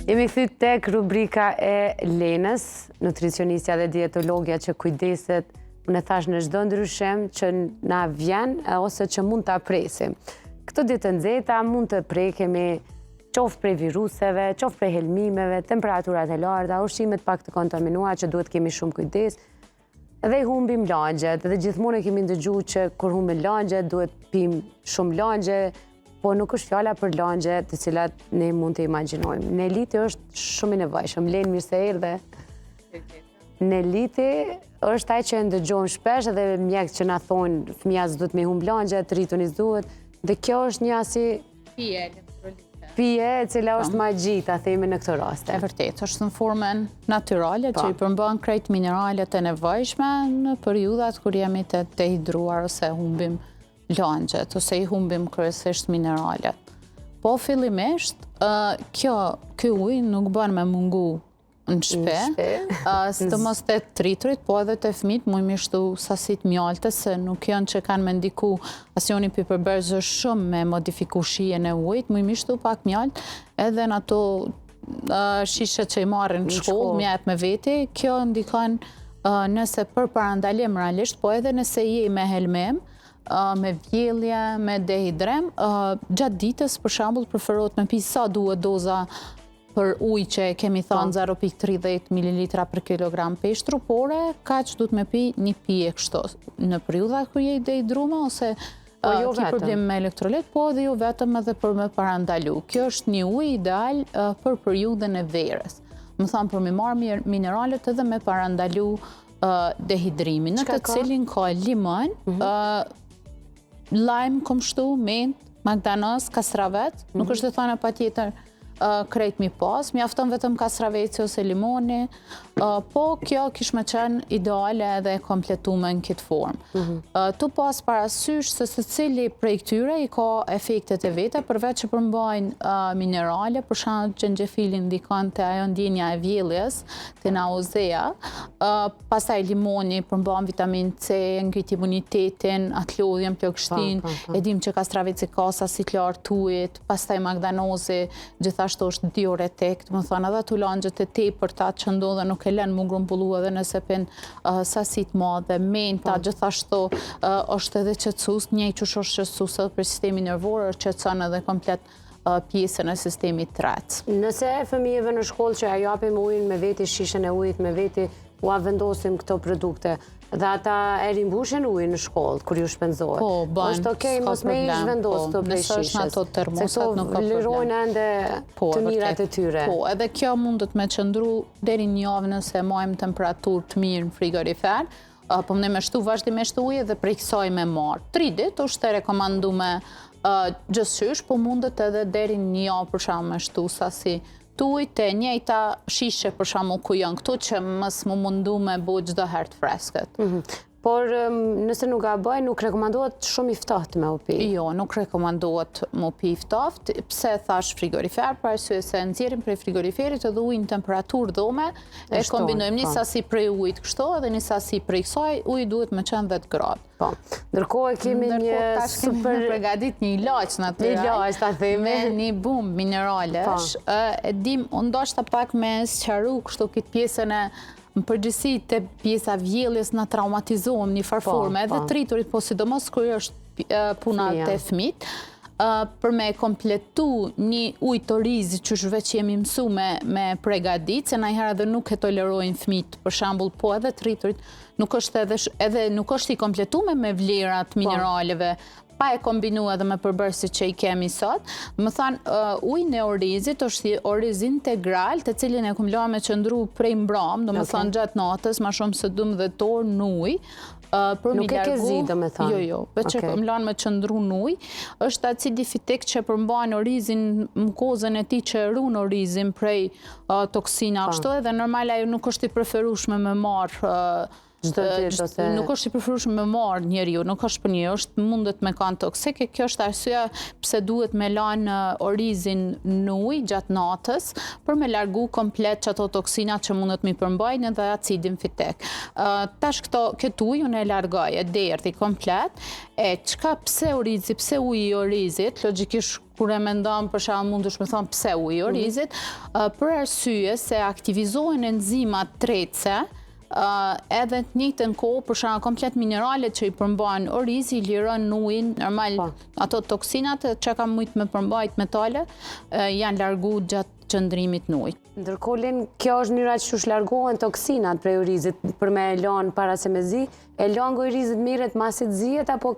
Jemi kthyer tek rubrika e Lenës, nutricionistja dhe dietologja që kujdeset, unë thash në çdo ndryshim që na vjen ose që mund ta presim. Këto dietë nxehta mund të prekemi qoftë prej viruseve, qoftë prej helmimeve, temperaturat e larta, ushqimet pak të kontaminuara që duhet kemi shumë kujdes. Dhe i humbim lagjet, dhe gjithmonë kemi ndëgjuar që kur humbim lagjet duhet pim shumë lagje, po nuk është fjala për lagje të cilat ne mund të imagjinojmë. Neliti është shumë i nevojshëm. Lenë, mirë se erdhe. Neliti është ai që ndëgjojmë shpesh dhe mjekët që na thonë fëmia s'duhet me humb lagje, të rrituni s'duhet. Dhe kjo është një si pije e cila është magji, ta themi në këtë rast. E vërtet, është në formën natyrale që i përmban krejt mineralet e nevojshme në periudhat kur jemi të dehidruar ose humbim lagjet ose i humbim kryesisht mineralet. Po fillimisht, ky ujë nuk bën me mungu në shtëpi, sidomos te triturit, po edhe te fëmijët mund mishtu sasitë mjalte se nuk janë që kanë me ndiku asnjëri piperbërës shumë me modifiku shijen e ujit, mund mishtu pak mjalt edhe në ato shishe që i marrin në shkollë, mjet me veti, kjo ndikon nëse për parandalim realisht, po edhe nëse je me helmim, me vjellje, me dehidrim, gjatë ditës për shembull preferohet me pi sa duhet doza për ujë që kemi thënë 0.30 ml për kilogram peshtru, por kaq duhet me pi një pije kështu në periudha kur je i dehidruar ose ke problem me elektrolit, po edhe jo vetëm edhe për me parandalu. Kjo është një ujë ideal për periudhën e verës. Më thënë për me marrë mineralet edhe me parandalu dehidrimin, në të cilin ka limon, lajm komshtu, ment, magdanos, kastravet, nuk është të thënë patjetër krejt mi pas, mjafton vetëm kastraveci ose limoni, po kjo kish me qenë ideale edhe kompletume në këtë formë. Tu pas parasysh se secili prej këtyre i ka efektet e veta, përveç që përmbajnë minerale, për shembull xhenxhefili ndikon te ajo ndjenja e vjelljes, te nauzea, pastaj limoni përmban vitamin C, ngrit imunitetin, atë lodhjen plagështin, e dim që kastraveci ka sasi të lartë të ujit, pastaj magdanozi gjithashtu është diuretik, do të thonë edhe ato lagjet e tepërta që ndodhen nuk e lën mu grumbullu edhe nëse pen sasit madhe, menta, gjithashtu është edhe qetësues, njëjtë që është qetësues edhe për sistemin nervor, qetëson edhe komplet pjesën e sistemit tret. Nëse fëmijëve në shkollë që ja japim ujin me veti, shishën e ujit me veti, u vendosim këto produkte, dhe ata e rimbushin ujin në shkollë kur ju shpenzohet. Po, bën. Është okej, mos me ish vendos këto prej shishës. Nëse është në ato termosat nuk ka problem. Lirojnë ende të mirat e tyre. Po, edhe kjo mundet me qëndru deri një javë nëse majmë temperaturë të mirë në frigorifer, po ne me shtu vazhdimisht ujë dhe prej kësaj me marë. 3 ditë është të rekomandume gjithësysh, po mundet edhe deri një javë për shkak me shtu sasi të ujit e njëjta shishe për shkak ku janë këtu që mos më mundu me bo çdo herë të freskët. Por nëse nuk gaboj, nuk rekomandohet shumë i ftohtë me u pi. Jo, nuk rekomandohet me u pi i ftohtë. Pse thash frigorifer, për arsye se nxjerrim prej frigoriferit edhe ujin në temperaturë dhome, e kombinojmë një sasi prej ujit kështu edhe një sasi prej kësaj, uji duhet me qenë 10 gradë. Po. Ndërkohë kemi një super përgatit një ilaç natyral. Një ilaç ta themi me një bumbë mineralesh. E dim, ndoshta pak me sqaru kështu këtë pjesën e në përgjithësi te pjesa vjelljes na traumatizohem në një farforme, edhe triturit, po sidomos kur është puna te fëmijët, për me kompletu një ujë të rizit që veç jemi mësu me pregadit, se najherë edhe nuk e tolerojnë fëmijët, për shembull, po edhe triturit, nuk është edhe nuk është i kompletume me vlerat mineraleve, pa e kombinu edhe me përbërësit që i kemi sot. Më thanë, ujin e orizit është oriz integral, të cilin e kumloa me qëndru prej mbram, do më thanë gjatë natës, ma shumë se 12 orë në ujë, nuk e ke zi, do me thanë. Jo, veç që mlanë me qëndru në ujë, është acidi fitik që përmbajnë orizin mukozën e ti që run orizin prej toksina, kështu edhe normal ajo nuk është i preferueshme me marë nuk është i preferueshme me marë njeriu, nuk është për një, është mundet me kanë toksike. Kjo është arsyeja pse duhet me lanë orizin në ujë gjatë natës për me largu komplet çato toksina që mundet mi përmbajnë edhe acidin fitik. Tash këtë ujë unë e largoj, e derdhi komplet. Pse orizi, pse uji i orizit, logjikisht kur e mendon për shembull mundesh me thonë pse uji i orizit, për arsye se aktivizohen enzimat tretëse, edhe të njëjtën kohë për shembull komplet mineralet që i përmbajnë orizi lirën në ujin normal, ato toksinat që ka mujt me përmbajt metale janë largu gjatë qëndrimit në ujë. Ndërkohë, Lin, kjo është mënyra që largohen toksinat prej orizit për me e lanë para se me zi, e lanë orizit mirët masit zihet apo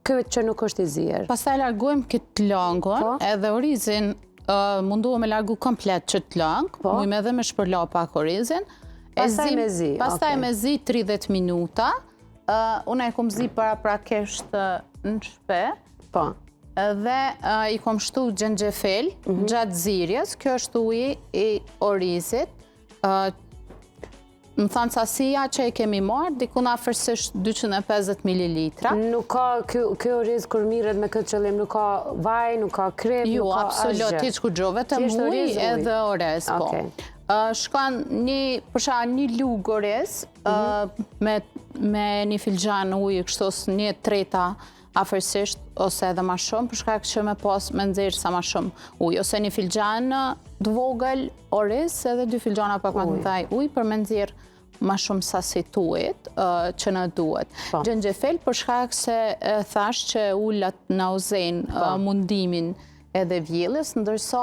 këtë që nuk është i ziher? Pastaj largojmë këtë langon, edhe orizin munduam me largu komplet që të lang, mujmë edhe me shpërla pak orizin. Pastaj me zi. Pastaj me zi 30 minuta. Unë e kom zi paraprakisht në shpe. Po. Dhe i kom shtu xhenxhefel gjatë zirjes. Kjo është uji i orizit. Më thanë sasia që e kemi marrë, dikun afërsisht 250 ml. Nuk ka kjo oriz kur mirët me këtë qëllim, nuk ka vaj, nuk ka krep, jo, nuk ka asgjë. absolut, hiç kur gjo, vetëm uji edhe orez, po. Shkon një lugë orez me një filxhan ujë, kështu një treta afërsisht, ose edhe ma shumë, për shkak që me pas me nxjerr sa ma shumë ujë, ose një filxhan të vogël orez, edhe 2 filxhana pak më të mëdha ujë për me nxjerr ma shumë sasi të ujit që në duhet. Xhenxhefel për shkak se thash që ullat na uzen mundimin edhe vjellës, ndërsa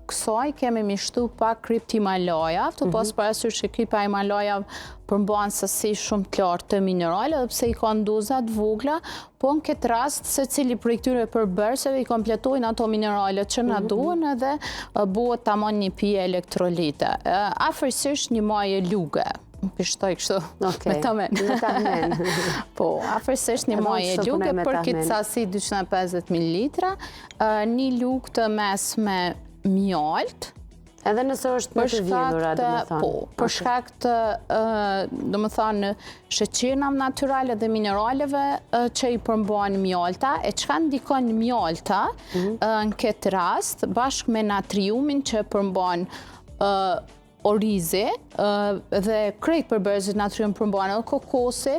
kësaj kemi mishtu pak krip Himalaja, të pas parasysh që kripa Himalaja përmban sasi shumë të lartë të minerale, dhe pse i kanë dozat vogla, po në këtë rast se cili prej këtyre përbërëseve i kompletojnë ato minerale që na duhen edhe bëhet tamam një pije elektrolite. Afërsisht një majë luge. Pishtoj kështu, me tamen. Po, afërsisht një majë luge për këtë sasi 250 ml, një lugë të mesme mjalt. Edhe nëse është më të vjedhura, do më thonë. Po, për shkak të, do më thonë, sheqirnave natyrale dhe mineraleve që i përmbajnë mjalta, e çka ndikon mjalta në këtë rast, bashkë me natriumin që përmbajnë orizi dhe krejt përbërësit natrium përmbajnë edhe kokosi,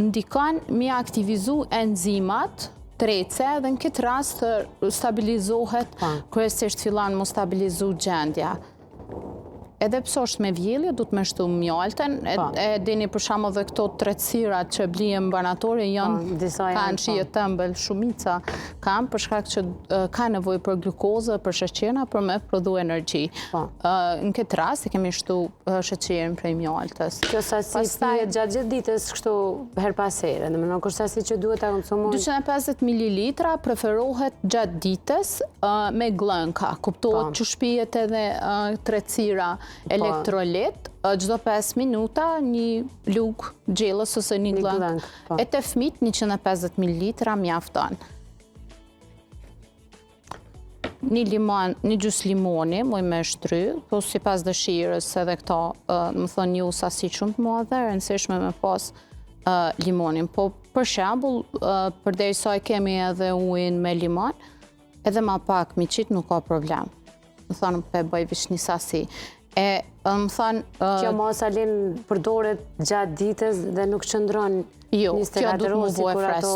ndikon me aktivizu enzimat trece dhe në këtë rast stabilizohet, kryesisht fillan më stabilizu gjendja. Edhe pse është me vjellje, du të me shtu mjaltën, e dini për shembull dhe këto tretësirat që blihen banatore janë kanë shije tëmbël, shumica kanë për shkak që ka nevojë për glukozë, për sheqerna për me prodhu energji. Në këtë rast e kemi shtu sheqerin prej mjaltës. Kjo sasi pihet gjatë gjithë ditës kështu her pas here, domethënë kur sasi që duhet ta konsumoj. 250 ml preferohet gjatë ditës me glënka. Kuptohet që shpihet edhe tretësira elektrolit, çdo 5 minuta një lugë gjellës ose një glënk. E të fëmit 150 ml mjafton. Një gjys limoni, muj me shtry, po si pas dëshirës edhe këta, më thonë një sasi shumë të madhe, rëndësishme me pas limonin. Po për shembull, përderisa kemi edhe ujin me limon, edhe ma pak mi qit nuk ka problem. Më thonë, pe bëj vish një sasi. Më thonë... Kjo mos Alin përdoret gjatë ditës dhe nuk qëndron 24 orë si kur ato...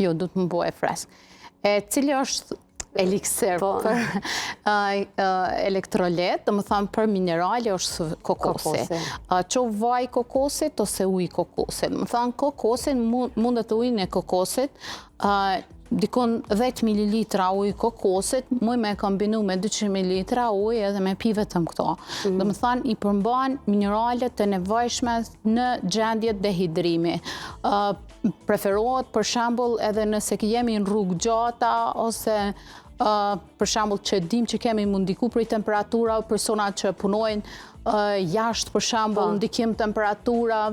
Jo, du të më bëhe fresk. Cili është eliksir për elektrolit, dhe më thonë për minerali është kokosi. Që vaj kokosit ose uj kokosit. Më thonë kokosin mundet ujin e kokosit, dikon 10 ml ujë kokosit, muj me kombinu me 200 ml ujë edhe me pi vetëm këto. Dhe më thanë, i përmban mineralet të nevojshme në gjendjet dehidrimi. Preferohet për shembull edhe nëse jemi në rrugë gjata, ose për shembull që dim që kemi mundiku për i temperatura, persona që punojnë jashtë për shembull ndikim temperatura,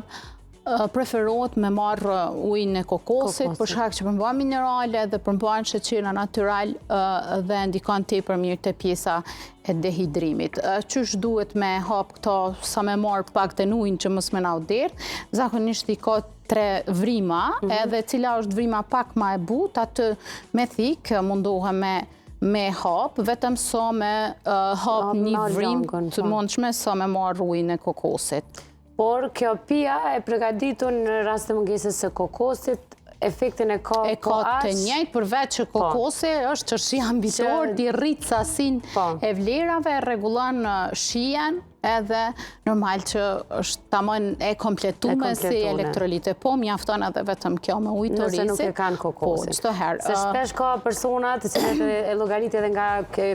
preferohet me marrë ujin e kokosit, për shkak që përmban minerale dhe përmban sheqerna natyral dhe ndikon tepër mirë te pjesa e dehidrimit. Qysh duhet me hap këto sa me marrë pak të ujin që mos me na u derdh, zakonisht i ka 3 vrima, edhe cila është vrima pak ma e butë, atë me thik mundohem me hap, vetëm sa me hap një vrim të mundshme sa me marrë ujin e kokosit. Por kjo pija e përgatitur në rast të mungesës së kokosit efektin e ka të njëjtë, përveç që kokosi është që shi ambitor, t'i rritë sasin e vlerave, rregullon shijen, edhe normal që është tamam e kompletume si elektrolite. Po, mjafton edhe vetëm kjo me ujë të rizit. Nëse nuk e kanë kokosin. Po, çdo herë. Se shpesh ka persona të cilët e llogarit edhe nga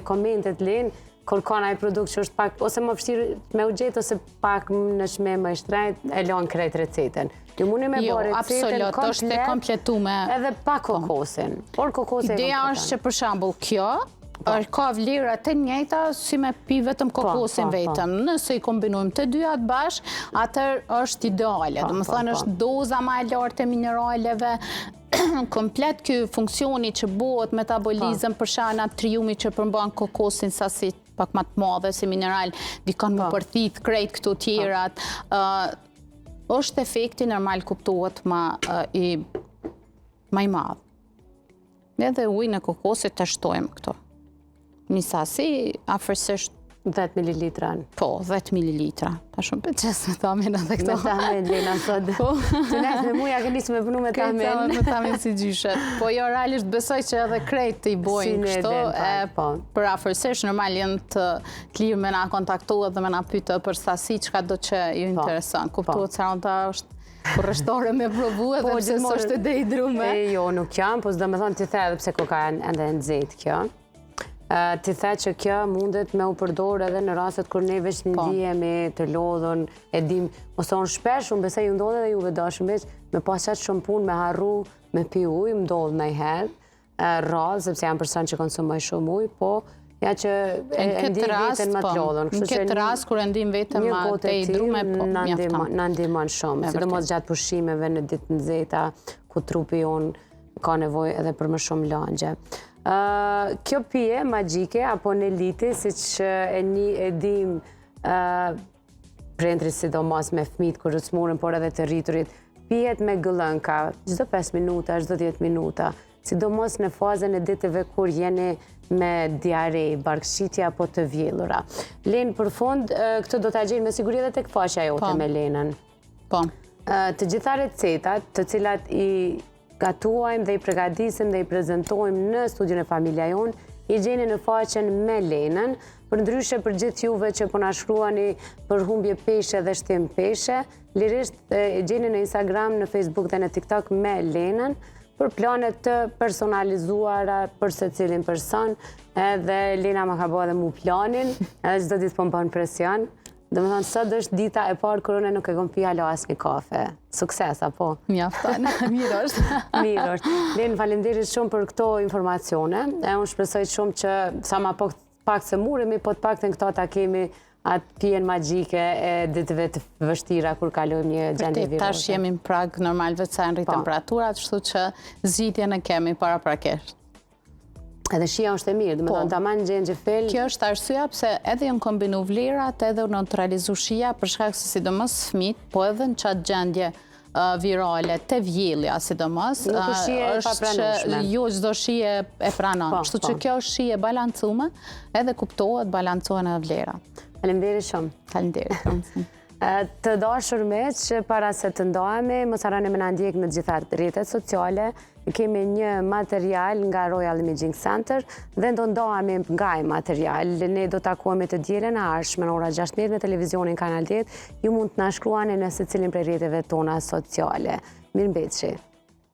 komentet len, kërkon ai produkt që është pak ose më vështirë me u gjetë ose pak në çmim më i shtrenjtë, e lën krejt recetën. Ju mundi me bërë recetën është e kompletume. Edhe pa kokosin. Por kokosi ideja është që për shembull kjo ka vlera të njëjta si me pi vetëm kokosin vetëm. Nëse i kombinojmë të dyat bashk, atër është ideale. Do më thënë është doza ma e lartë e mineraleve, komplet ky funksioni që bëhet metabolizëm për shana triumi që përmban kokosin sasit pak më të madhe si mineral, dikon më përthith krejt këto tjerat. Është efekti normal kuptohet ma i madh. Edhe ujin e kokosit të shtojmë këto. Një sasi afërsisht 10 ml. Po, 10 ml. Ta shumë për qesë me tamin edhe këto. Me tamin, Lena, sot. Të nejtë me muja ke nisë me punu me tamin. Këtë me tamin si gjyshet. Po jo, realisht besoj që edhe krejt të i bojnë kështu. Për afërsisht, normal jenë të lirë me na kontaktuat dhe me na pytë për sasi qka do që ju intereson. Kuptuat se rënda është kërështore me provu edhe pëse së është e dejdrume. Jo, nuk jam, po s'do me thonë t'i the edhe pse koka ende në zetë kjo. Ti the që kjo mundet me u përdor edhe në rastet kur ne veç një ndihemi të lodhën, e dim, ose unë shpesh, unë besoj ju ndodhe dhe juve dashëm veç, me pas qatë shumë punë, me harru, me pi ujë, më ndodhë në i herë, rrallë, sepse jam person që konsumoj shumë ujë, po, ja që e ndim vetën më të lodhën. Në këtë rast, kur e ndim vetën më të i drume, po, mjafton. Në ndimon shumë, sidomos gjatë pushimeve në ditë në zeta, ku trupi jonë ka nevojë edhe për më shumë lëngje. Kjo pije magjike apo në liti, si që e dim prindrit sidomos me fëmijët kur smurën, por edhe të rriturit, pijet me gëllënka, çdo 5 minuta, çdo 10 minuta, sidomos në fazën e ditëve kur jeni me diare, barkëshitje apo të vjellura. Lenë për fund, këtë do t'a gjenë me siguri edhe tek faqja jote me Lenën. Po. Të gjitha recetat të cilat i gatuajmë dhe i pregadisim dhe i prezentojmë në studion e Familja Jonë, i gjeni në faqen me Lenën, për ndryshe për gjithë juve që po na shkruani për humbje peshe dhe shtim peshe, lirisht i gjeni në Instagram, në Facebook dhe në TikTok me Lenën, për planet të personalizuara për se cilin person, edhe Lena ma ka bo edhe mu planin, edhe çdo ditë po më bën presion. Dhe me thonë, sot është dita e parë kërëne nuk e kom pija lo asë një kafe. Sukses, apo? Mjafton, mirë është. Mirë është. Lenë, falemderit shumë për këto informacione. E unë shpresoj shumë që sa ma pak se muremi, po të pak të në këto ta kemi atë pijen magjike e ditëve të vështira kur kalojmë një gjendje viroze. Tash jemi në prag normal vetë sa në temperaturat, kështu që zgjidhjen e kemi para prakisht. Edhe shija është e mirë, dhe me thonë tamam gjenë gjefel. Kjo është arsyeja pse edhe janë kombinu vlerat, edhe neutralizu shija për shkak se sidomos fëmijët, po edhe në qatë gjendje virale të vjellja sidomos. Nuk është shije e papranueshme. Jo, çdo shije e pranon. Kështu që kjo është shije balancume, edhe kuptohet, balancohen edhe vlerat. Faleminderit shumë. Faleminderit. Të dashur miq, para se të ndohemi, mos harroni me na ndjek në të gjitha rrjetet sociale. Kemi një material nga Royal Imaging Center dhe do ndohemi nga ai material. Ne do takohemi të dielën e ardhshme në ora 16 në televizionin Kanal 10. Ju mund të na shkruani në secilin prej rrjeteve tona sociale. Mirëmbëjtje.